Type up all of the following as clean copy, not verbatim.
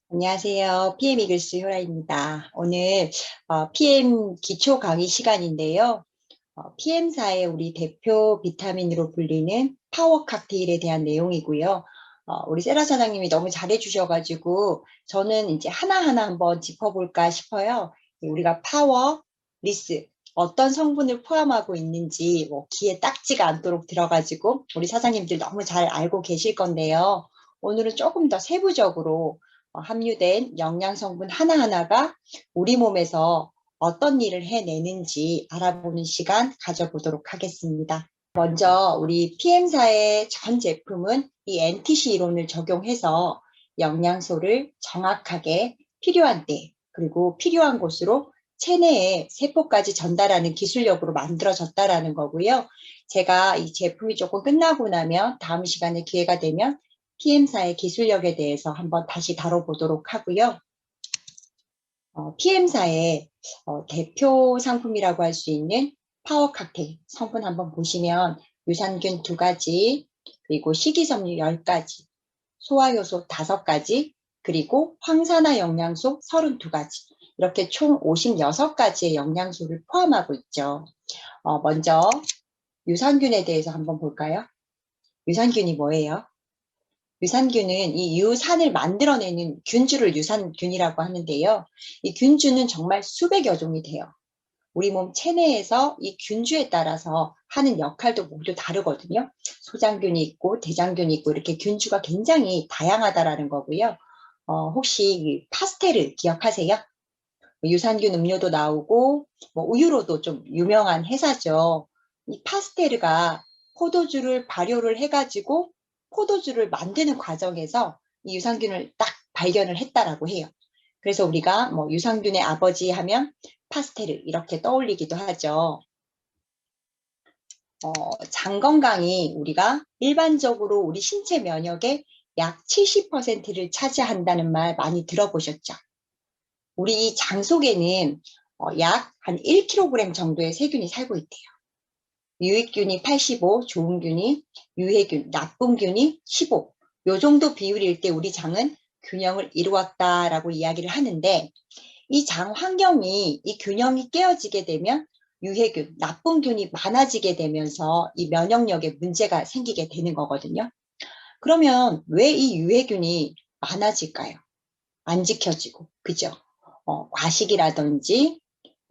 안녕하세요. PM 이글스 효라입니다. 오늘 PM 기초 강의 시간인데요. PM사의 우리 대표 비타민으로 불리는 파워 칵테일에 대한 내용이고요. 우리 세라 사장님이 너무 잘해 주셔가지고 저는 이제 하나하나 한번 짚어볼까 싶어요. 우리가 파워, 리스, 어떤 성분을 포함하고 있는지 귀에 딱지가 않도록 들어가지고 우리 사장님들 너무 잘 알고 계실 건데요. 오늘은 조금 더 세부적으로 함유된 영양 성분 하나하나가 우리 몸에서 어떤 일을 해내는지 알아보는 시간 가져보도록 하겠습니다. 먼저 우리 PM사의 전 제품은 이 NTC 이론을 적용해서 영양소를 정확하게 필요한 때 그리고 필요한 곳으로 체내에 세포까지 전달하는 기술력으로 만들어졌다라는 거고요. 제가 이 제품이 조금 끝나고 나면 다음 시간에 기회가 되면 PM사의 기술력에 대해서 한번 다시 다뤄보도록 하고요. PM사의 대표 상품이라고 할 수 있는 파워 칵테일 성분 한번 보시면 유산균 2가지, 그리고 식이섬유 10가지, 소화효소 5가지, 그리고 황산화 영양소 32가지, 이렇게 총 56가지의 영양소를 포함하고 있죠. 먼저 유산균에 대해서 한번 볼까요? 유산균이 뭐예요? 유산균은 이 유산을 만들어내는 균주를 유산균이라고 하는데요. 이 균주는 정말 수백여 종이 돼요. 우리 몸 체내에서 이 균주에 따라서 하는 역할도 모두 다르거든요. 소장균이 있고 대장균이 있고 이렇게 균주가 굉장히 다양하다라는 거고요. 혹시 파스텔을 기억하세요? 유산균 음료도 나오고 우유로도 좀 유명한 회사죠. 이 파스테르가 포도주를 발효를 해가지고 포도주를 만드는 과정에서 이 유산균을 딱 발견을 했다라고 해요. 그래서 우리가 유산균의 아버지 하면 파스테르 이렇게 떠올리기도 하죠. 장 건강이 우리가 일반적으로 우리 신체 면역의 약 70%를 차지한다는 말 많이 들어보셨죠? 우리 장 속에는 약 한 1kg 정도의 세균이 살고 있대요. 유익균이 85, 좋은 균이, 유해균, 나쁜 균이 15. 요 정도 비율일 때 우리 장은 균형을 이루었다라고 이야기를 하는데, 이 장 환경이 이 균형이 깨어지게 되면 유해균, 나쁜 균이 많아지게 되면서 이 면역력에 문제가 생기게 되는 거거든요. 그러면 왜 이 유해균이 많아질까요? 안 지켜지고, 그죠? 과식이라든지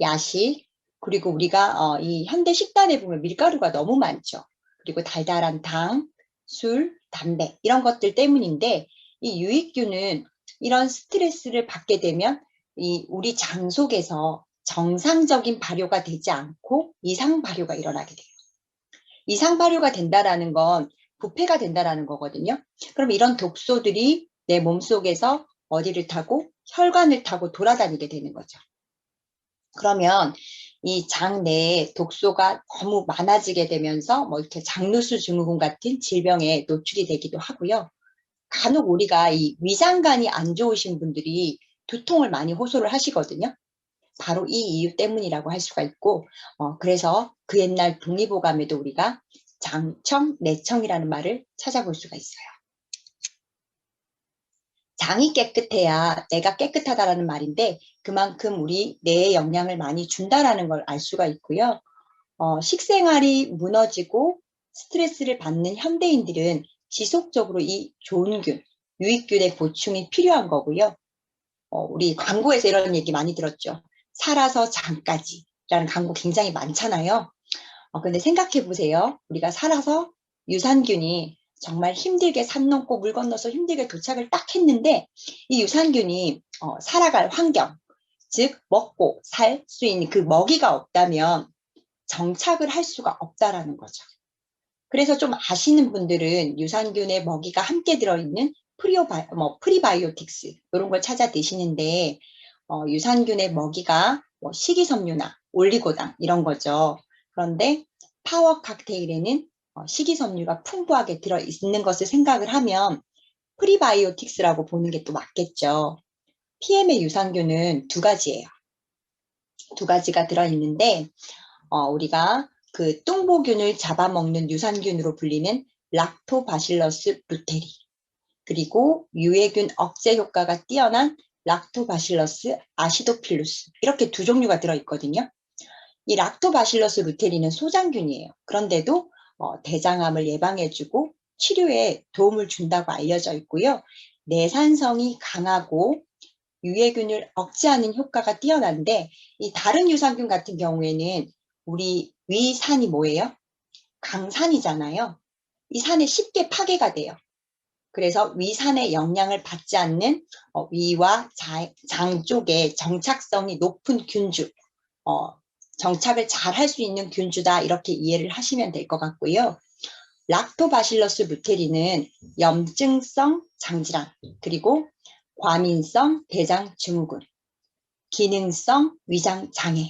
야식, 그리고 우리가 이 현대 식단에 보면 밀가루가 너무 많죠. 그리고 달달한 당, 술, 담배 이런 것들 때문인데, 이 유익균은 이런 스트레스를 받게 되면 이 우리 장 속에서 정상적인 발효가 되지 않고 이상 발효가 일어나게 돼요. 이상 발효가 된다라는 건 부패가 된다라는 거거든요. 그럼 이런 독소들이 내 몸속에서 어디를 타고 혈관을 타고 돌아다니게 되는 거죠. 그러면 이 장 내에 독소가 너무 많아지게 되면서 이렇게 장누수 증후군 같은 질병에 노출이 되기도 하고요. 간혹 우리가 이 위장관이 안 좋으신 분들이 두통을 많이 호소를 하시거든요. 바로 이 이유 때문이라고 할 수가 있고, 그래서 그 옛날 동의보감에도 우리가 장청, 내청이라는 말을 찾아볼 수가 있어요. 장이 깨끗해야 내가 깨끗하다라는 말인데, 그만큼 우리 뇌에 영향을 많이 준다라는 걸 알 수가 있고요. 식생활이 무너지고 스트레스를 받는 현대인들은 지속적으로 이 좋은 균, 유익균의 보충이 필요한 거고요. 우리 광고에서 이런 얘기 많이 들었죠. 살아서 장까지 라는 광고 굉장히 많잖아요. 근데 생각해 보세요. 우리가 살아서 유산균이 정말 힘들게 산 넘고 물 건너서 힘들게 도착을 딱 했는데, 이 유산균이 살아갈 환경, 즉 먹고 살 수 있는 그 먹이가 없다면 정착을 할 수가 없다라는 거죠. 그래서 좀 아시는 분들은 유산균의 먹이가 함께 들어있는 프리바이오틱스 이런 걸 찾아 드시는데, 유산균의 먹이가 식이섬유나 올리고당 이런 거죠. 그런데 파워 칵테일에는 식이섬유가 풍부하게 들어있는 것을 생각을 하면 프리바이오틱스라고 보는 게 또 맞겠죠. PM의 유산균은 2가지예요. 2가지가 들어있는데, 우리가 그 뚱보균을 잡아먹는 유산균으로 불리는 락토바실러스 루테리, 그리고 유해균 억제 효과가 뛰어난 락토바실러스 아시도필루스, 이렇게 두 종류가 들어있거든요. 이 락토바실러스 루테린은 소장균이에요. 그런데도 대장암을 예방해주고 치료에 도움을 준다고 알려져 있고요. 내산성이 강하고 유해균을 억제하는 효과가 뛰어난데, 이 다른 유산균 같은 경우에는 우리 위산이 뭐예요? 강산이잖아요. 이 산에 쉽게 파괴가 돼요. 그래서 위산의 영향을 받지 않는 위와 장 쪽에 정착성이 높은 균주, 정착을 잘 할 수 있는 균주다, 이렇게 이해를 하시면 될 것 같고요. 락토바실러스 루테린은 염증성 장질환, 그리고 과민성 대장 증후군, 기능성 위장 장애,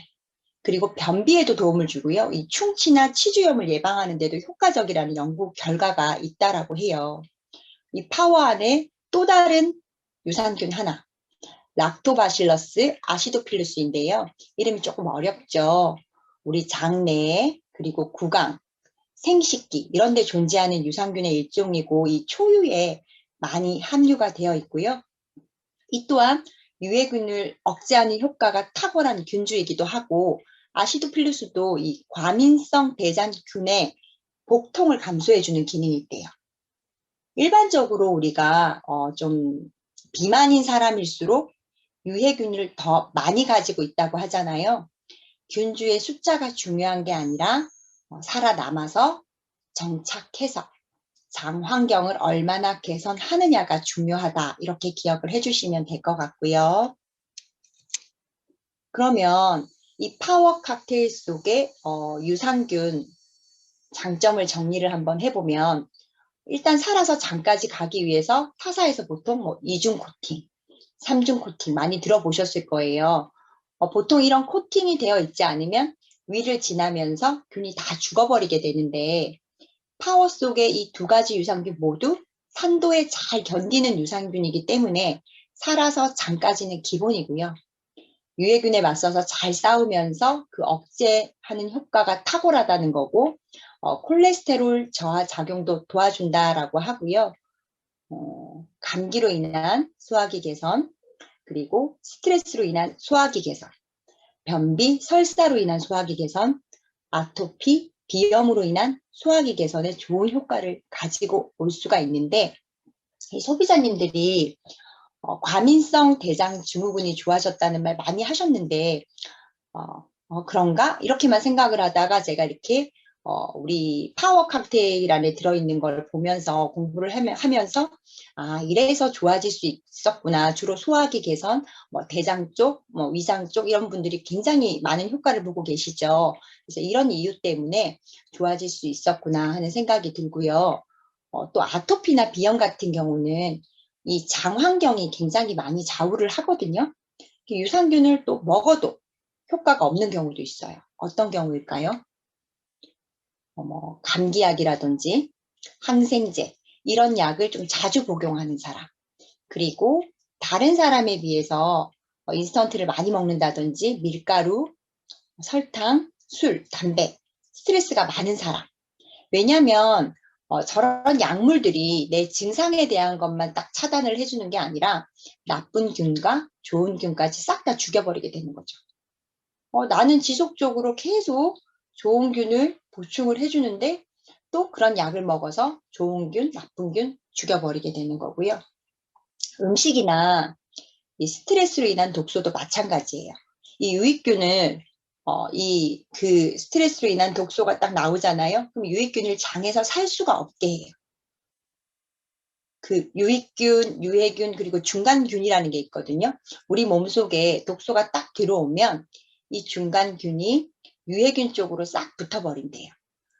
그리고 변비에도 도움을 주고요. 이 충치나 치주염을 예방하는 데도 효과적이라는 연구 결과가 있다라고 해요. 이 파워 안에 또 다른 유산균 하나, 락토바실러스 아시도필루스인데요. 이름이 조금 어렵죠. 우리 장내, 그리고 구강, 생식기 이런 데 존재하는 유산균의 일종이고, 이 초유에 많이 함유가 되어 있고요. 이 또한 유해균을 억제하는 효과가 탁월한 균주이기도 하고, 아시도필루스도 이 과민성 대장균의 복통을 감소해주는 기능이 있대요. 일반적으로 우리가 좀 비만인 사람일수록 유해균을 더 많이 가지고 있다고 하잖아요. 균주의 숫자가 중요한 게 아니라 살아남아서 정착해서 장 환경을 얼마나 개선하느냐가 중요하다, 이렇게 기억을 해주시면 될 것 같고요. 그러면 이 파워 칵테일 속의 유산균 장점을 정리를 한번 해보면, 일단 살아서 장까지 가기 위해서 타사에서 보통 2중 코팅, 3중 코팅 많이 들어보셨을 거예요. 보통 이런 코팅이 되어 있지 않으면 위를 지나면서 균이 다 죽어버리게 되는데, 파워 속의 이 두 가지 유산균 모두 산도에 잘 견디는 유산균이기 때문에 살아서 장까지는 기본이고요. 유해균에 맞서서 잘 싸우면서 그 억제하는 효과가 탁월하다는 거고, 콜레스테롤 저하 작용도 도와준다라고 하고요. 감기로 인한 소화기 개선, 그리고 스트레스로 인한 소화기 개선, 변비, 설사로 인한 소화기 개선, 아토피, 비염으로 인한 소화기 개선에 좋은 효과를 가지고 올 수가 있는데, 이 소비자님들이 과민성 대장 증후군이 좋아졌다는 말 많이 하셨는데, 그런가? 이렇게만 생각을 하다가 제가 이렇게 우리 파워 칵테일 안에 들어있는 걸 보면서 공부를 하면서, 이래서 좋아질 수 있었구나. 주로 소화기 개선, 대장 쪽, 위장 쪽 이런 분들이 굉장히 많은 효과를 보고 계시죠. 그래서 이런 이유 때문에 좋아질 수 있었구나 하는 생각이 들고요. 또 아토피나 비염 같은 경우는 이 장 환경이 굉장히 많이 좌우를 하거든요. 유산균을 또 먹어도 효과가 없는 경우도 있어요. 어떤 경우일까요? 감기약이라든지 항생제 이런 약을 좀 자주 복용하는 사람, 그리고 다른 사람에 비해서 인스턴트를 많이 먹는다든지 밀가루, 설탕, 술, 담배, 스트레스가 많은 사람. 왜냐하면 저런 약물들이 내 증상에 대한 것만 딱 차단을 해주는 게 아니라 나쁜 균과 좋은 균까지 싹 다 죽여버리게 되는 거죠. 나는 지속적으로 계속 좋은 균을 보충을 해주는데 또 그런 약을 먹어서 좋은 균, 나쁜 균 죽여버리게 되는 거고요. 음식이나 이 스트레스로 인한 독소도 마찬가지예요. 이 유익균을 그 스트레스로 인한 독소가 딱 나오잖아요. 그럼 유익균을 장에서 살 수가 없게 해요. 그 유익균, 유해균, 그리고 중간균이라는 게 있거든요. 우리 몸속에 독소가 딱 들어오면 이 중간균이 유해균 쪽으로 싹 붙어버린대요.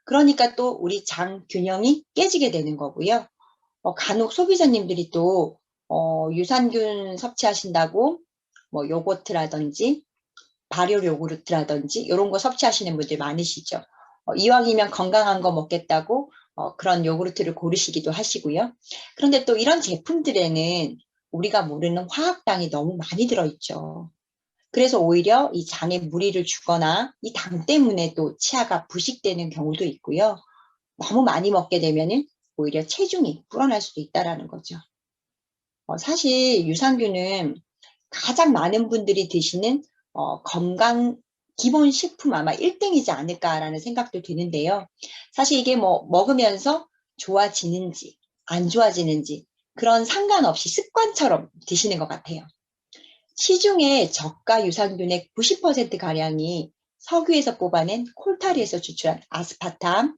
그러니까 또 우리 장 균형이 깨지게 되는 거고요. 간혹 소비자님들이 또 유산균 섭취하신다고 요거트라든지 발효 요구르트라든지 이런 거 섭취하시는 분들 많으시죠. 이왕이면 건강한 거 먹겠다고 그런 요구르트를 고르시기도 하시고요. 그런데 또 이런 제품들에는 우리가 모르는 화학당이 너무 많이 들어있죠. 그래서 오히려 이 장에 무리를 주거나 이 당 때문에 또 치아가 부식되는 경우도 있고요. 너무 많이 먹게 되면은 오히려 체중이 불어날 수도 있다라는 거죠. 사실 유산균은 가장 많은 분들이 드시는 건강 기본 식품 아마 1등이지 않을까라는 생각도 드는데요. 사실 이게 뭐 먹으면서 좋아지는지 안 좋아지는지 그런 상관없이 습관처럼 드시는 것 같아요. 시중에 저가 유산균의 90%가량이 석유에서 뽑아낸 콜타리에서 추출한 아스파탐,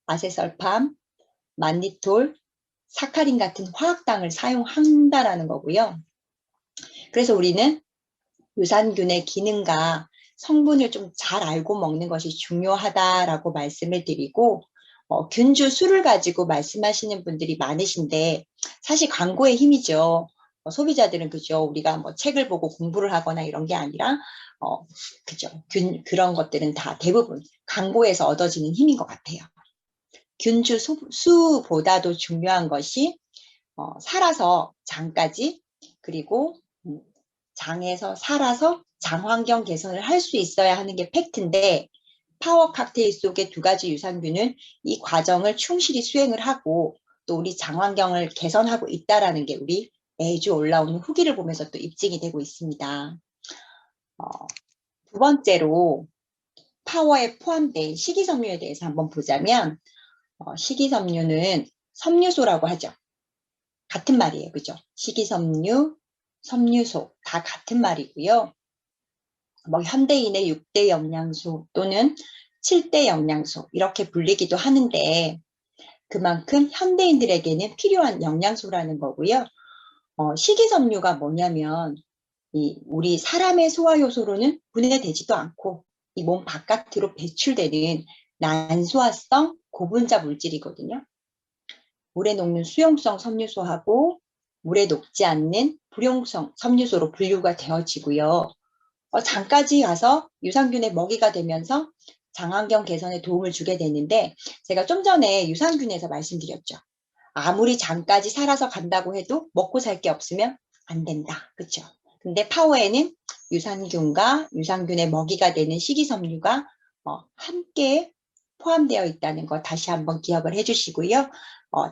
아세설팜, 만니톨, 사카린 같은 화학당을 사용한다라는 거고요. 그래서 우리는 유산균의 기능과 성분을 좀 잘 알고 먹는 것이 중요하다라고 말씀을 드리고, 균주 수를 가지고 말씀하시는 분들이 많으신데 사실 광고의 힘이죠. 소비자들은 그죠. 우리가 뭐 책을 보고 공부를 하거나 이런 게 아니라 그죠. 그런 것들은 다 대부분 광고에서 얻어지는 힘인 것 같아요. 균주 수보다도 중요한 것이 살아서 장까지 그리고 장에서 살아서 장환경 개선을 할 수 있어야 하는 게 팩트인데 파워 칵테일 속의 두 가지 유산균은 이 과정을 충실히 수행을 하고 또 우리 장환경을 개선하고 있다라는 게 우리 매주 올라오는 후기를 보면서 또 입증이 되고 있습니다. 두 번째로 파워에 포함된 식이섬유에 대해서 한번 보자면 식이섬유는 섬유소라고 하죠. 같은 말이에요. 그죠? 식이섬유, 섬유소 다 같은 말이고요. 뭐 현대인의 6대 영양소 또는 7대 영양소 이렇게 불리기도 하는데 그만큼 현대인들에게는 필요한 영양소라는 거고요. 식이섬유가 뭐냐면 우리 사람의 소화효소로는 분해되지도 않고 이 몸 바깥으로 배출되는 난소화성 고분자 물질이거든요. 물에 녹는 수용성 섬유소하고 물에 녹지 않는 불용성 섬유소로 분류가 되어지고요. 장까지 가서 유산균의 먹이가 되면서 장환경 개선에 도움을 주게 되는데 제가 좀 전에 유산균에서 말씀드렸죠. 아무리 장까지 살아서 간다고 해도 먹고 살 게 없으면 안 된다. 그렇죠? 근데 파워에는 유산균과 유산균의 먹이가 되는 식이섬유가 함께 포함되어 있다는 거 다시 한번 기억을 해주시고요.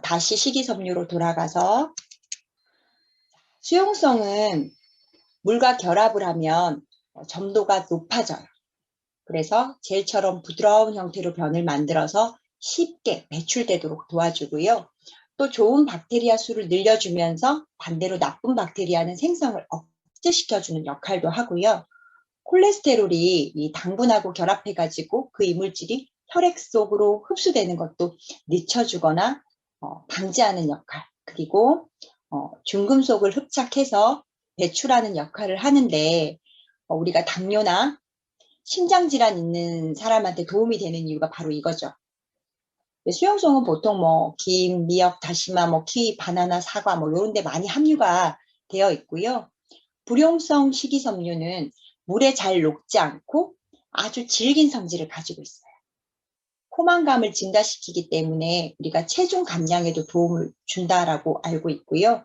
다시 식이섬유로 돌아가서 수용성은 물과 결합을 하면 점도가 높아져요. 그래서 젤처럼 부드러운 형태로 변을 만들어서 쉽게 배출되도록 도와주고요. 또 좋은 박테리아 수를 늘려주면서 반대로 나쁜 박테리아는 생성을 억제시켜주는 역할도 하고요. 콜레스테롤이 이 당분하고 결합해가지고 그 이물질이 혈액 속으로 흡수되는 것도 늦춰주거나 방지하는 역할, 그리고 중금속을 흡착해서 배출하는 역할을 하는데 우리가 당뇨나 심장질환 있는 사람한테 도움이 되는 이유가 바로 이거죠. 수용성은 보통 뭐 김, 미역, 다시마, 뭐 키위, 바나나, 사과 뭐 이런 데 많이 함유가 되어 있고요. 불용성 식이섬유는 물에 잘 녹지 않고 아주 질긴 성질을 가지고 있어요. 포만감을 증가시키기 때문에 우리가 체중 감량에도 도움을 준다라고 알고 있고요.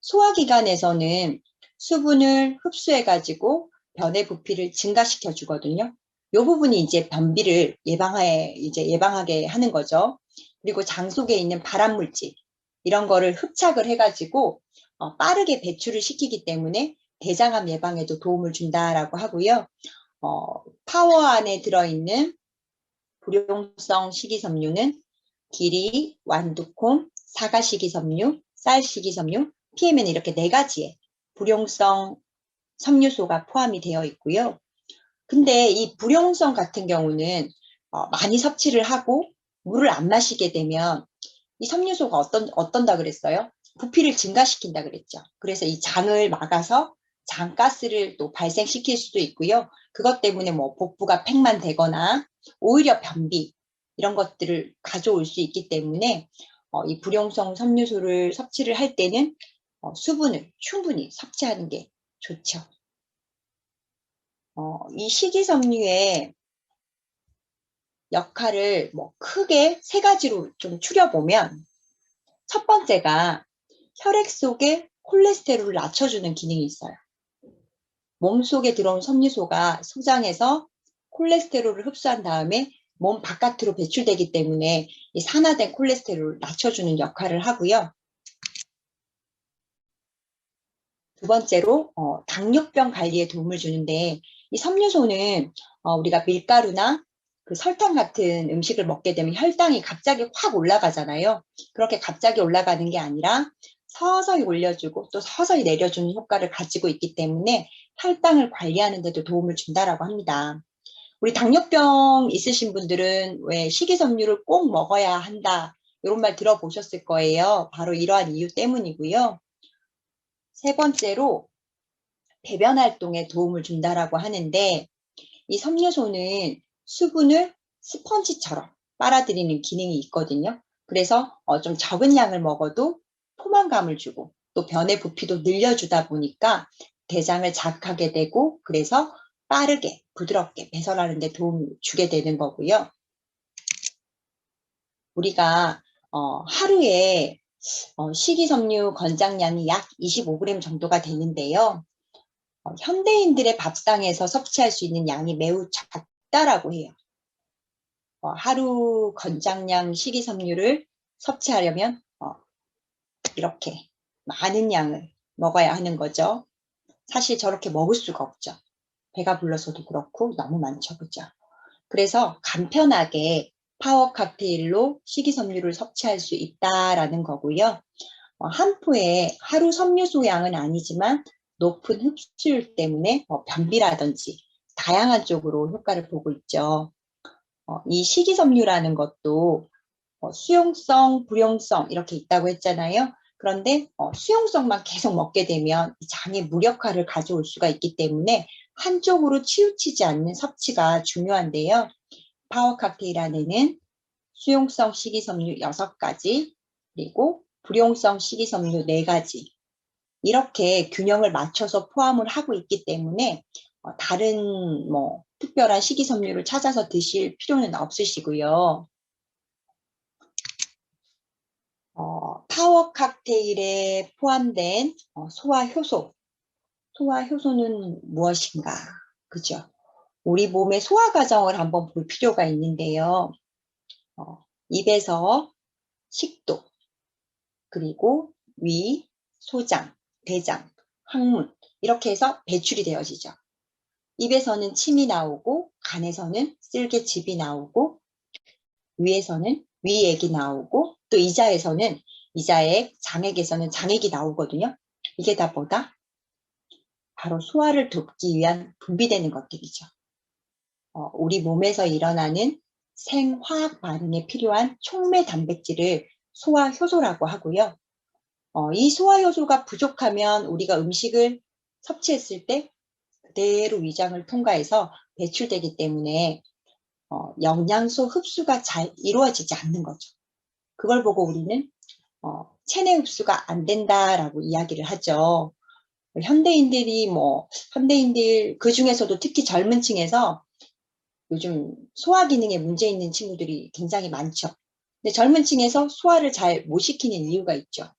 소화기관에서는 수분을 흡수해가지고 변의 부피를 증가시켜 주거든요. 이 부분이 이제 변비를 예방하게 하는 거죠. 그리고 장 속에 있는 발암물질 이런 거를 흡착을 해가지고 빠르게 배출을 시키기 때문에 대장암 예방에도 도움을 준다라고 하고요. 파워 안에 들어있는 불용성 식이섬유는 기리, 완두콩, 사과 식이섬유, 쌀 식이섬유, PM에는 이렇게 4가지의 불용성 섬유소가 포함이 되어 있고요. 근데 이 불용성 같은 경우는 많이 섭취를 하고 물을 안 마시게 되면 이 섬유소가 어떤다 그랬어요? 부피를 증가시킨다 그랬죠. 그래서 이 장을 막아서 장가스를 또 발생시킬 수도 있고요. 그것 때문에 뭐 복부가 팽만되거나 오히려 변비 이런 것들을 가져올 수 있기 때문에 이 불용성 섬유소를 섭취를 할 때는 수분을 충분히 섭취하는 게 좋죠. 이 식이섬유의 역할을 뭐 크게 3가지로 좀 추려보면 첫 번째가 혈액 속에 콜레스테롤을 낮춰주는 기능이 있어요. 몸속에 들어온 섬유소가 소장해서 콜레스테롤을 흡수한 다음에 몸 바깥으로 배출되기 때문에 이 산화된 콜레스테롤을 낮춰주는 역할을 하고요. 두 번째로 당뇨병 관리에 도움을 주는데 이 섬유소는 우리가 밀가루나 그 설탕 같은 음식을 먹게 되면 혈당이 갑자기 확 올라가잖아요. 그렇게 갑자기 올라가는 게 아니라 서서히 올려주고 또 서서히 내려주는 효과를 가지고 있기 때문에 혈당을 관리하는 데도 도움을 준다라고 합니다. 우리 당뇨병 있으신 분들은 왜 식이섬유를 꼭 먹어야 한다 이런 말 들어보셨을 거예요. 바로 이러한 이유 때문이고요. 세 번째로 배변 활동에 도움을 준다라고 하는데 이 섬유소는 수분을 스펀지처럼 빨아들이는 기능이 있거든요. 그래서 좀 적은 양을 먹어도 포만감을 주고 또 변의 부피도 늘려주다 보니까 대장을 자극하게 되고 그래서 빠르게 부드럽게 배설하는 데 도움을 주게 되는 거고요. 우리가 하루에 식이섬유 권장량이 약 25g 정도가 되는데요. 현대인들의 밥상에서 섭취할 수 있는 양이 매우 작다라고 해요. 하루 권장량 식이섬유를 섭취하려면 이렇게 많은 양을 먹어야 하는 거죠. 사실 저렇게 먹을 수가 없죠. 배가 불러서도 그렇고 너무 많죠. 그죠? 그래서 간편하게 파워 칵테일로 식이섬유를 섭취할 수 있다라는 거고요. 한 포에 하루 섬유소 양은 아니지만 높은 흡수율 때문에 변비라든지 다양한 쪽으로 효과를 보고 있죠. 이 식이섬유라는 것도 수용성, 불용성 이렇게 있다고 했잖아요. 그런데 수용성만 계속 먹게 되면 장에 무력화를 가져올 수가 있기 때문에 한쪽으로 치우치지 않는 섭취가 중요한데요. 파워 칵테일 안에는 수용성 식이섬유 6가지 그리고 불용성 식이섬유 4가지 이렇게 균형을 맞춰서 포함을 하고 있기 때문에 다른 뭐 특별한 식이섬유를 찾아서 드실 필요는 없으시고요. 파워 칵테일에 포함된 소화효소. 소화효소는 무엇인가? 그죠? 우리 몸의 소화 과정을 한번 볼 필요가 있는데요. 입에서 식도, 그리고 위, 소장, 대장, 항문 이렇게 해서 배출이 되어지죠. 입에서는 침이 나오고 간에서는 쓸개즙이 나오고 위에서는 위액이 나오고 또 이자에서는 이자액, 장액에서는 장액이 나오거든요. 이게 다 뭐다? 바로 소화를 돕기 위한 분비되는 것들이죠. 우리 몸에서 일어나는 생화학 반응에 필요한 촉매 단백질을 소화효소라고 하고요. 이 소화효소가 부족하면 우리가 음식을 섭취했을 때 그대로 위장을 통과해서 배출되기 때문에 영양소 흡수가 잘 이루어지지 않는 거죠. 그걸 보고 우리는 체내 흡수가 안 된다라고 이야기를 하죠. 현대인들 그 중에서도 특히 젊은 층에서 요즘 소화 기능에 문제 있는 친구들이 굉장히 많죠. 근데 젊은 층에서 소화를 잘 못 시키는 이유가 있죠.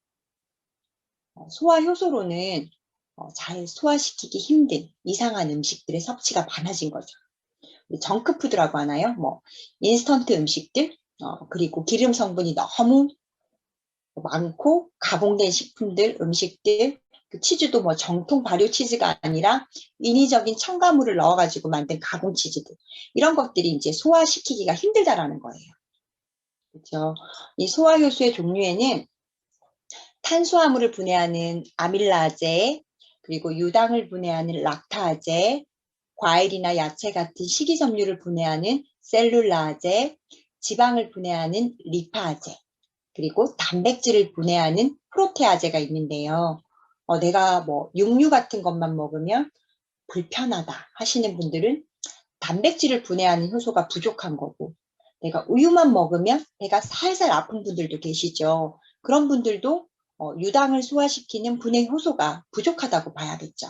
소화 효소로는 잘 소화시키기 힘든 이상한 음식들의 섭취가 많아진 거죠. 정크푸드라고 하나요? 인스턴트 음식들, 그리고 기름 성분이 너무 많고 가공된 식품들, 음식들, 그 치즈도 정통 발효 치즈가 아니라 인위적인 첨가물을 넣어가지고 만든 가공 치즈들. 이런 것들이 이제 소화시키기가 힘들다라는 거예요. 그렇죠? 이 소화효소의 종류에는 탄수화물을 분해하는 아밀라제, 그리고 유당을 분해하는 락타제, 과일이나 야채 같은 식이섬유를 분해하는 셀룰라제, 지방을 분해하는 리파제, 그리고 단백질을 분해하는 프로테아제가 있는데요. 내가 육류 같은 것만 먹으면 불편하다 하시는 분들은 단백질을 분해하는 효소가 부족한 거고, 내가 우유만 먹으면 배가 살살 아픈 분들도 계시죠. 그런 분들도 유당을 소화시키는 분해 효소가 부족하다고 봐야겠죠.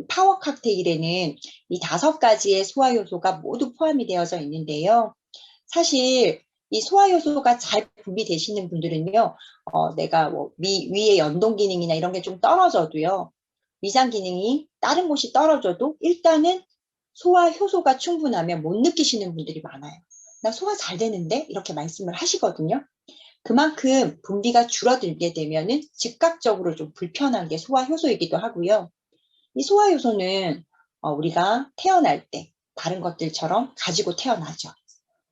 파워 칵테일에는 이 5가지의 소화 요소가 모두 포함이 되어져 있는데요. 사실 이 소화 요소가 잘 분비되시는 분들은요, 내가 위의 연동 기능이나 이런 게 좀 떨어져도요, 위장 기능이 다른 곳이 떨어져도 일단은 소화 효소가 충분하면 못 느끼시는 분들이 많아요. 나 소화 잘 되는데? 이렇게 말씀을 하시거든요. 그만큼 분비가 줄어들게 되면은 즉각적으로 좀 불편한 게 소화효소이기도 하고요. 이 소화효소는 우리가 태어날 때 다른 것들처럼 가지고 태어나죠.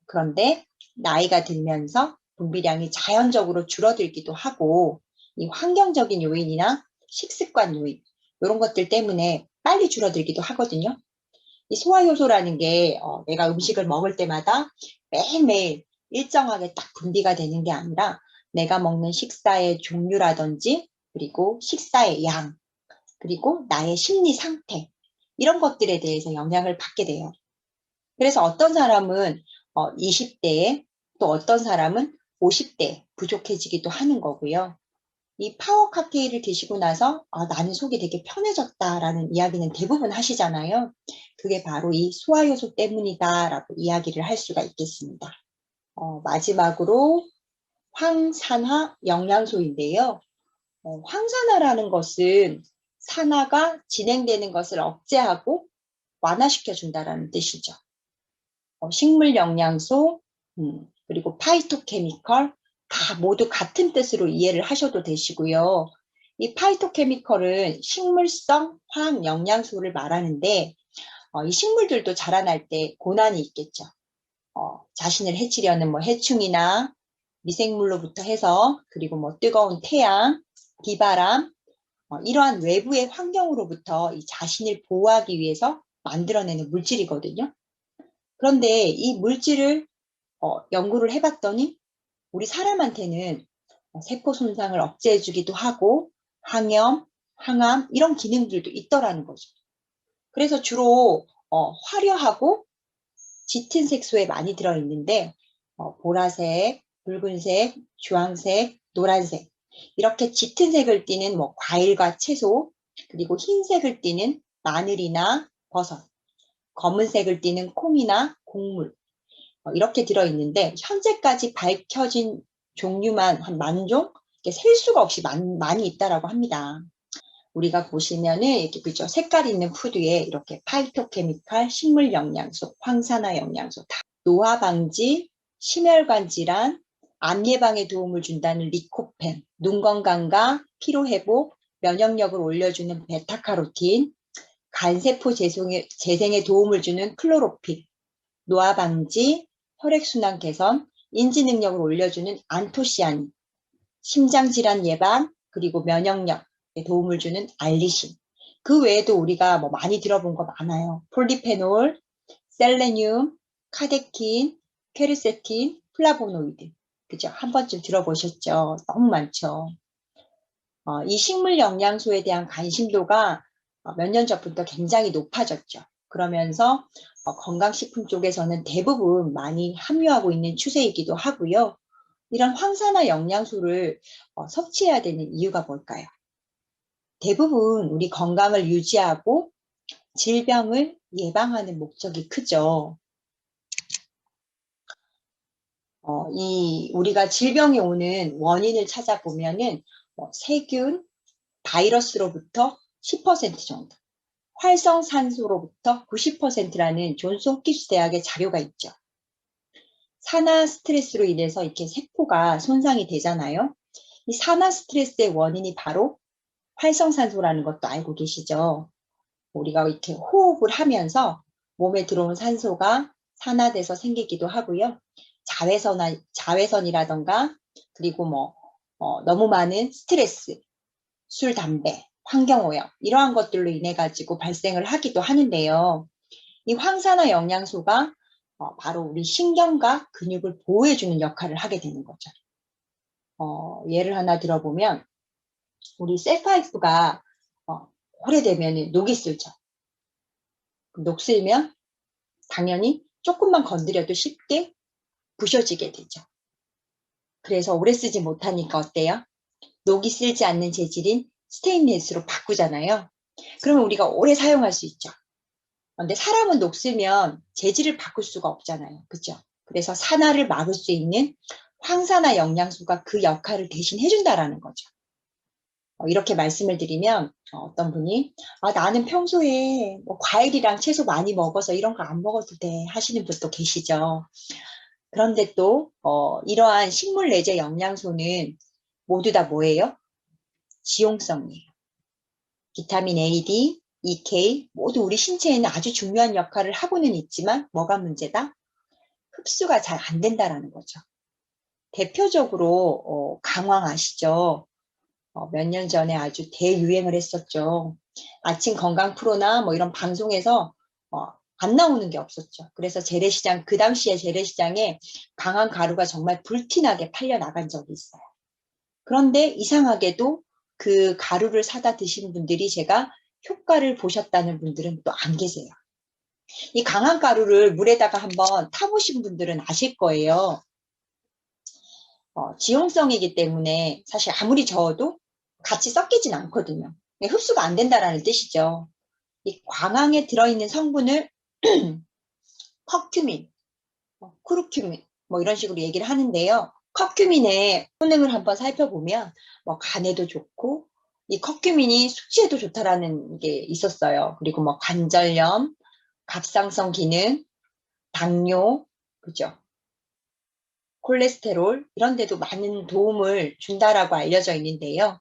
그런데 나이가 들면서 분비량이 자연적으로 줄어들기도 하고 이 환경적인 요인이나 식습관 요인 이런 것들 때문에 빨리 줄어들기도 하거든요. 이 소화효소라는 게 내가 음식을 먹을 때마다 매일매일 일정하게 딱 분비가 되는 게 아니라 내가 먹는 식사의 종류라든지 그리고 식사의 양 그리고 나의 심리 상태 이런 것들에 대해서 영향을 받게 돼요. 그래서 어떤 사람은 20대에 또 어떤 사람은 50대에 부족해지기도 하는 거고요. 이 파워 칵테일을 드시고 나서 나는 속이 되게 편해졌다라는 이야기는 대부분 하시잖아요. 그게 바로 이 소화효소 때문이다라고 이야기를 할 수가 있겠습니다. 마지막으로 황산화 영양소인데요. 황산화라는 것은 산화가 진행되는 것을 억제하고 완화시켜 준다라는 뜻이죠. 식물 영양소, 그리고 파이토케미컬 다 모두 같은 뜻으로 이해를 하셔도 되시고요. 이 파이토케미컬은 식물성 화학 영양소를 말하는데 이 식물들도 자라날 때 고난이 있겠죠. 자신을 해치려는 뭐 해충이나 미생물로부터 해서 그리고 뭐 뜨거운 태양, 비바람 이러한 외부의 환경으로부터 이 자신을 보호하기 위해서 만들어내는 물질이거든요. 그런데 이 물질을 연구를 해봤더니 우리 사람한테는 세포 손상을 억제해주기도 하고 항염, 항암 이런 기능들도 있더라는 거죠. 그래서 주로 화려하고 짙은 색소에 많이 들어있는데 보라색, 붉은색, 주황색, 노란색 이렇게 짙은 색을 띠는 뭐 과일과 채소 그리고 흰색을 띠는 마늘이나 버섯 검은색을 띠는 콩이나 곡물 이렇게 들어있는데 현재까지 밝혀진 종류만 한 10,000종? 셀 수가 없이 많이 있다라고 합니다. 우리가 보시면은 이렇게 그죠 색깔 있는 푸드에 이렇게 파이토케미칼, 식물 영양소, 황산화 영양소, 노화 방지, 심혈관 질환, 암 예방에 도움을 준다는 리코펜, 눈 건강과 피로 회복, 면역력을 올려주는 베타카로틴, 간세포 재생에 도움을 주는 클로로필, 노화 방지, 혈액순환 개선, 인지 능력을 올려주는 안토시아닌, 심장질환 예방, 그리고 면역력에 도움을 주는 알리신. 그 외에도 우리가 뭐 많이 들어본 거 많아요. 폴리페놀, 셀레늄, 카데킨, 케르세틴, 플라보노이드. 그죠? 한 번쯤 들어보셨죠? 너무 많죠. 이 식물 영양소에 대한 관심도가 몇 년 전부터 굉장히 높아졌죠. 그러면서 건강식품 쪽에서는 대부분 많이 함유하고 있는 추세이기도 하고요. 이런 황산화 영양소를 섭취해야 되는 이유가 뭘까요? 대부분 우리 건강을 유지하고 질병을 예방하는 목적이 크죠. 우리가 질병이 오는 원인을 찾아보면은 세균, 바이러스로부터 10% 정도, 활성산소로부터 90%라는 존스 홉키스 대학의 자료가 있죠. 산화 스트레스로 인해서 이렇게 세포가 손상이 되잖아요. 이 산화 스트레스의 원인이 바로 활성산소라는 것도 알고 계시죠? 우리가 이렇게 호흡을 하면서 몸에 들어온 산소가 산화돼서 생기기도 하고요. 자외선이라던가 그리고 너무 많은 스트레스, 술, 담배, 환경오염 이러한 것들로 인해 가지고 발생을 하기도 하는데요. 이 황산화 영양소가 바로 우리 신경과 근육을 보호해주는 역할을 하게 되는 거죠. 예를 하나 들어보면 우리 쇠파이프가 오래되면 녹이 슬죠. 녹슬면 당연히 조금만 건드려도 쉽게 부셔지게 되죠. 그래서 오래 쓰지 못하니까 어때요? 녹이 슬지 않는 재질인 스테인리스로 바꾸잖아요. 그러면 우리가 오래 사용할 수 있죠. 근데 사람은 녹슬면 재질을 바꿀 수가 없잖아요. 그죠? 그래서 산화를 막을 수 있는 황산화 영양소가 그 역할을 대신 해준다라는 거죠. 이렇게 말씀을 드리면 어떤 분이 나는 평소에 뭐 과일이랑 채소 많이 먹어서 이런 거 안 먹어도 돼 하시는 분도 계시죠. 그런데 또 이러한 식물 내재 영양소는 모두 다 뭐예요? 지용성이에요. 비타민 A, D, EK 모두 우리 신체에는 아주 중요한 역할을 하고는 있지만 뭐가 문제다? 흡수가 잘 안 된다라는 거죠. 대표적으로 강황 아시죠? 몇 년 전에 아주 대유행을 했었죠. 아침 건강 프로나 뭐 이런 방송에서 안 나오는 게 없었죠. 그래서 재래시장, 그 당시에 재래시장에 강황 가루가 정말 불티나게 팔려 나간 적이 있어요. 그런데 이상하게도 그 가루를 사다 드신 분들이 제가 효과를 보셨다는 분들은 또 안 계세요. 이 강황 가루를 물에다가 한번 타보신 분들은 아실 거예요. 지용성이기 때문에 사실 아무리 저어도 같이 섞이진 않거든요. 흡수가 안 된다라는 뜻이죠. 이 광황에 들어있는 성분을 커큐민, 쿠르큐민 뭐 이런 식으로 얘기를 하는데요. 커큐민의 효능을 한번 살펴보면 뭐 간에도 좋고 이 커큐민이 숙취에도 좋다라는 게 있었어요. 그리고 뭐 관절염, 갑상선 기능, 당뇨, 그죠? 콜레스테롤 이런 데도 많은 도움을 준다라고 알려져 있는데요.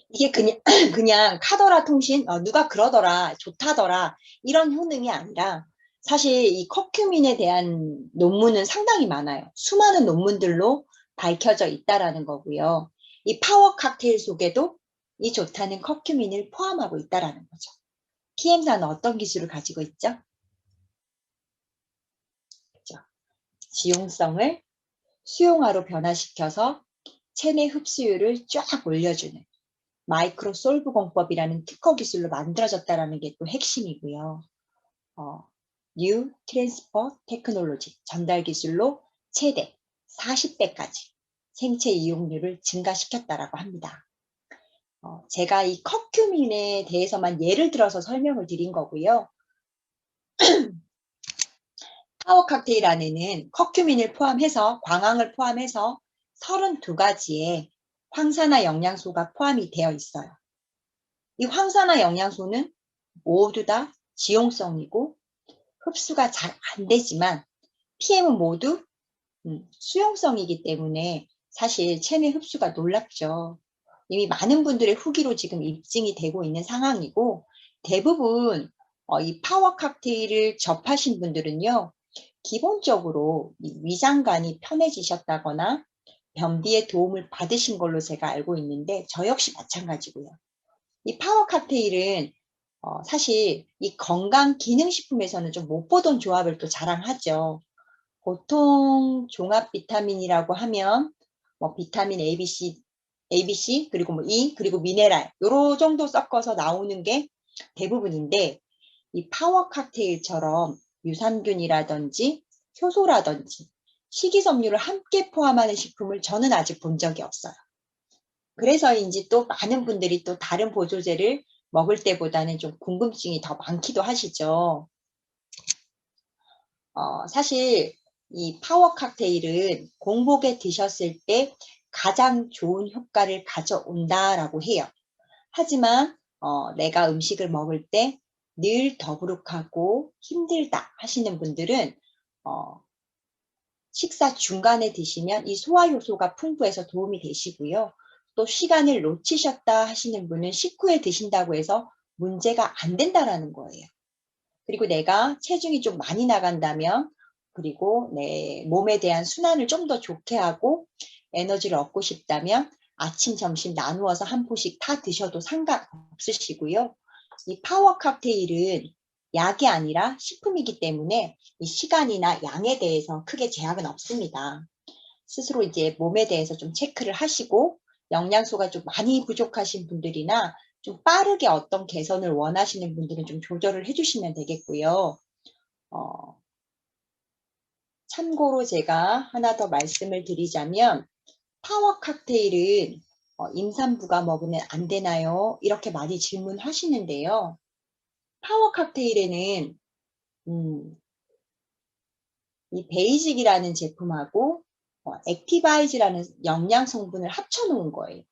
이게 그냥, 그냥 카더라 통신, 누가 그러더라, 좋다더라, 이런 효능이 아니라 사실 이 커큐민에 대한 논문은 상당히 많아요. 수많은 논문들로 밝혀져 있다라는 거고요. 이 파워 칵테일 속에도 이 좋다는 커큐민을 포함하고 있다라는 거죠. PM사는 어떤 기술을 가지고 있죠? 그죠? 지용성을 수용화로 변화시켜서 체내 흡수율을 쫙 올려주는 마이크로 솔브 공법이라는 특허 기술로 만들어졌다는 게 또 핵심이고요. 뉴 트랜스퍼 테크놀로지 전달 기술로 최대 40배까지 생체 이용률을 증가시켰다라고 합니다. 제가 이 커큐민에 대해서만 예를 들어서 설명을 드린 거고요. 파워 칵테일 안에는 커큐민을 포함해서 광황을 포함해서 32가지의 황산화 영양소가 포함이 되어 있어요. 이 황산화 영양소는 모두 다 지용성이고 흡수가 잘 안 되지만 PM은 모두 수용성이기 때문에 사실 체내 흡수가 놀랍죠. 이미 많은 분들의 후기로 지금 입증이 되고 있는 상황이고 대부분 이 파워 칵테일을 접하신 분들은요. 기본적으로 위장관이 편해지셨다거나 변비에 도움을 받으신 걸로 제가 알고 있는데 저 역시 마찬가지고요. 이 파워 칵테일은 사실 이 건강 기능식품에서는 좀 못 보던 조합을 또 자랑하죠. 보통 종합 비타민이라고 하면 뭐 비타민 ABC 그리고 뭐 E 그리고 미네랄 요로 정도 섞어서 나오는 게 대부분인데 이 파워 칵테일처럼 유산균이라든지 효소라든지 식이섬유를 함께 포함하는 식품을 저는 아직 본 적이 없어요. 그래서인지 또 많은 분들이 또 다른 보조제를 먹을 때보다는 좀 궁금증이 더 많기도 하시죠. 사실 이 파워 칵테일은 공복에 드셨을 때 가장 좋은 효과를 가져온다라고 해요. 하지만 내가 음식을 먹을 때 늘 더부룩하고 힘들다 하시는 분들은 식사 중간에 드시면 이 소화효소가 풍부해서 도움이 되시고요. 또 시간을 놓치셨다 하시는 분은 식후에 드신다고 해서 문제가 안 된다라는 거예요. 그리고 내가 체중이 좀 많이 나간다면 그리고 내 몸에 대한 순환을 좀 더 좋게 하고 에너지를 얻고 싶다면 아침, 점심 나누어서 한 포씩 다 드셔도 상관없으시고요. 이 파워 칵테일은 약이 아니라 식품이기 때문에 이 시간이나 양에 대해서 크게 제약은 없습니다. 스스로 이제 몸에 대해서 좀 체크를 하시고 영양소가 좀 많이 부족하신 분들이나 좀 빠르게 어떤 개선을 원하시는 분들은 좀 조절을 해주시면 되겠고요. 참고로 제가 하나 더 말씀을 드리자면 파워 칵테일은 임산부가 먹으면 안 되나요? 이렇게 많이 질문하시는데요. 파워 칵테일에는 이 베이직이라는 제품하고 액티바이즈라는 영양 성분을 합쳐 놓은 거예요.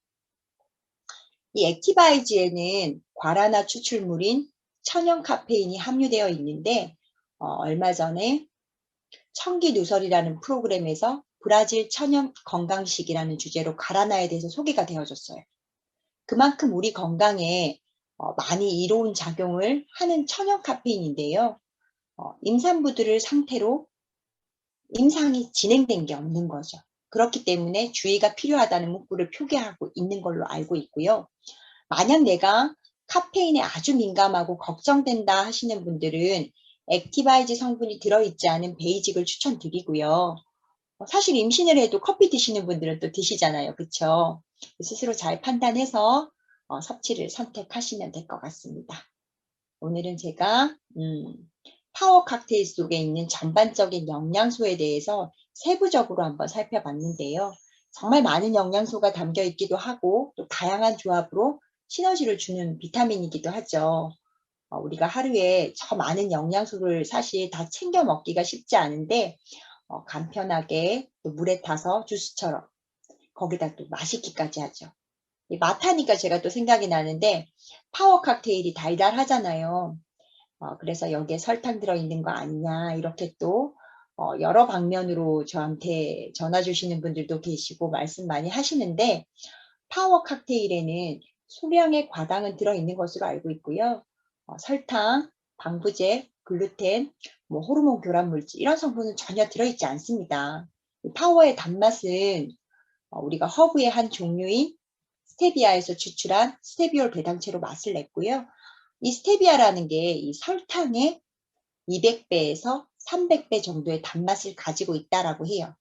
이 액티바이즈에는 과라나 추출물인 천연 카페인이 함유되어 있는데 얼마 전에 청기누설이라는 프로그램에서 브라질 천연 건강식이라는 주제로 가라나에 대해서 소개가 되어졌어요. 그만큼 우리 건강에 많이 이로운 작용을 하는 천연 카페인인데요. 임산부들을 상태로 임상이 진행된 게 없는 거죠. 그렇기 때문에 주의가 필요하다는 문구를 표기하고 있는 걸로 알고 있고요. 만약 내가 카페인에 아주 민감하고 걱정된다 하시는 분들은 액티바이즈 성분이 들어있지 않은 베이직을 추천드리고요. 사실 임신을 해도 커피 드시는 분들은 또 드시잖아요. 그쵸? 스스로 잘 판단해서 섭취를 선택하시면 될 것 같습니다. 오늘은 제가 파워 칵테일 속에 있는 전반적인 영양소에 대해서 세부적으로 한번 살펴봤는데요. 정말 많은 영양소가 담겨 있기도 하고 또 다양한 조합으로 시너지를 주는 비타민이기도 하죠. 우리가 하루에 저 많은 영양소를 사실 다 챙겨 먹기가 쉽지 않은데 간편하게 또 물에 타서 주스처럼 거기다 또 맛있기까지 하죠. 맛하니까 제가 또 생각이 나는데 파워 칵테일이 달달하잖아요. 그래서 여기에 설탕 들어있는 거 아니냐 이렇게 또 여러 방면으로 저한테 전화 주시는 분들도 계시고 말씀 많이 하시는데 파워 칵테일에는 소량의 과당은 들어있는 것으로 알고 있고요. 설탕, 방부제, 글루텐, 호르몬 교란 물질 이런 성분은 전혀 들어있지 않습니다. 파워의 단맛은 우리가 허브의 한 종류인 스테비아에서 추출한 스테비올 배당체로 맛을 냈고요. 이 스테비아라는 게 이 설탕의 200배에서 300배 정도의 단맛을 가지고 있다라고 해요.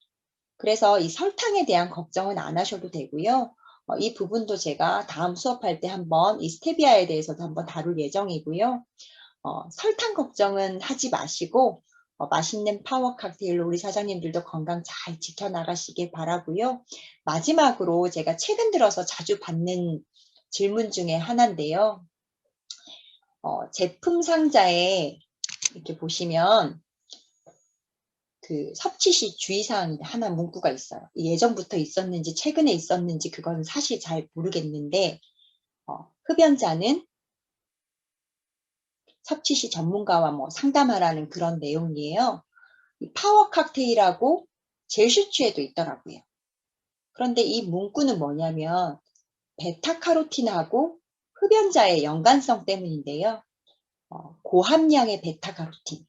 그래서 이 설탕에 대한 걱정은 안 하셔도 되고요. 이 부분도 제가 다음 수업할 때 한번 이 스테비아에 대해서도 한번 다룰 예정이고요. 설탕 걱정은 하지 마시고 맛있는 파워 칵테일로 우리 사장님들도 건강 잘 지켜나가시길 바라고요. 마지막으로 제가 최근 들어서 자주 받는 질문 중에 하나인데요. 제품 상자에 이렇게 보시면 그 섭취 시 주의사항이 하나 문구가 있어요. 예전부터 있었는지 최근에 있었는지 그건 사실 잘 모르겠는데 흡연자는 섭취 시 전문가와 상담하라는 그런 내용이에요. 이 파워 칵테일하고 젤슈츠에도 있더라고요. 그런데 이 문구는 뭐냐면 베타카로틴하고 흡연자의 연관성 때문인데요. 고함량의 베타카로틴.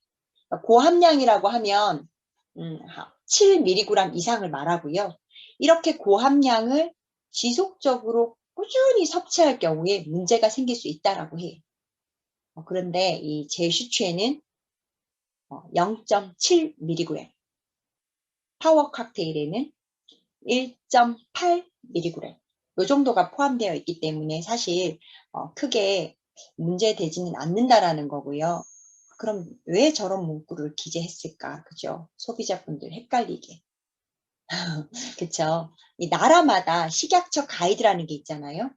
고함량이라고 하면 7mg 이상을 말하고요. 이렇게 고함량을 지속적으로 꾸준히 섭취할 경우에 문제가 생길 수 있다라고 해요. 그런데 이 제슈추에는 0.7mg, 파워 칵테일에는 1.8mg 이 정도가 포함되어 있기 때문에 사실 크게 문제되지는 않는다라는 거고요. 그럼 왜 저런 문구를 기재했을까? 그죠? 소비자분들 헷갈리게. 그쵸? 이 나라마다 식약처 가이드라는 게 있잖아요.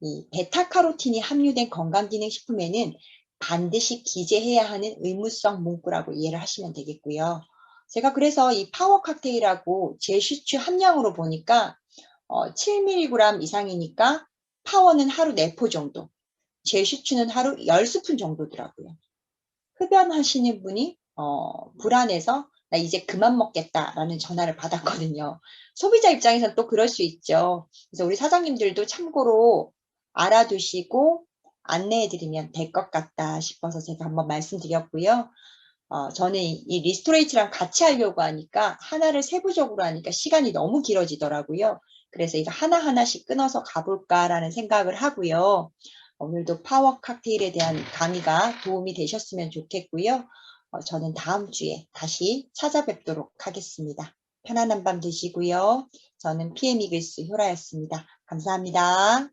이 베타카로틴이 함유된 건강기능식품에는 반드시 기재해야 하는 의무성 문구라고 이해를 하시면 되겠고요. 제가 그래서 이 파워 칵테일하고 제슈츠 함량으로 보니까 7mg 이상이니까 파워는 하루 4포 정도, 제슈츠는 하루 10스푼 정도더라고요. 흡연하시는 분이 불안해서 나 이제 그만 먹겠다라는 전화를 받았거든요. 소비자 입장에서는 또 그럴 수 있죠. 그래서 우리 사장님들도 참고로 알아두시고 안내해드리면 될 것 같다 싶어서 제가 한번 말씀드렸고요. 저는 이 리스토레이트랑 같이 하려고 하니까 하나를 세부적으로 하니까 시간이 너무 길어지더라고요. 그래서 이거 하나하나씩 끊어서 가볼까라는 생각을 하고요. 오늘도 파워 칵테일에 대한 강의가 도움이 되셨으면 좋겠고요. 저는 다음 주에 다시 찾아뵙도록 하겠습니다. 편안한 밤 되시고요. 저는 PM 이글스 효라였습니다. 감사합니다.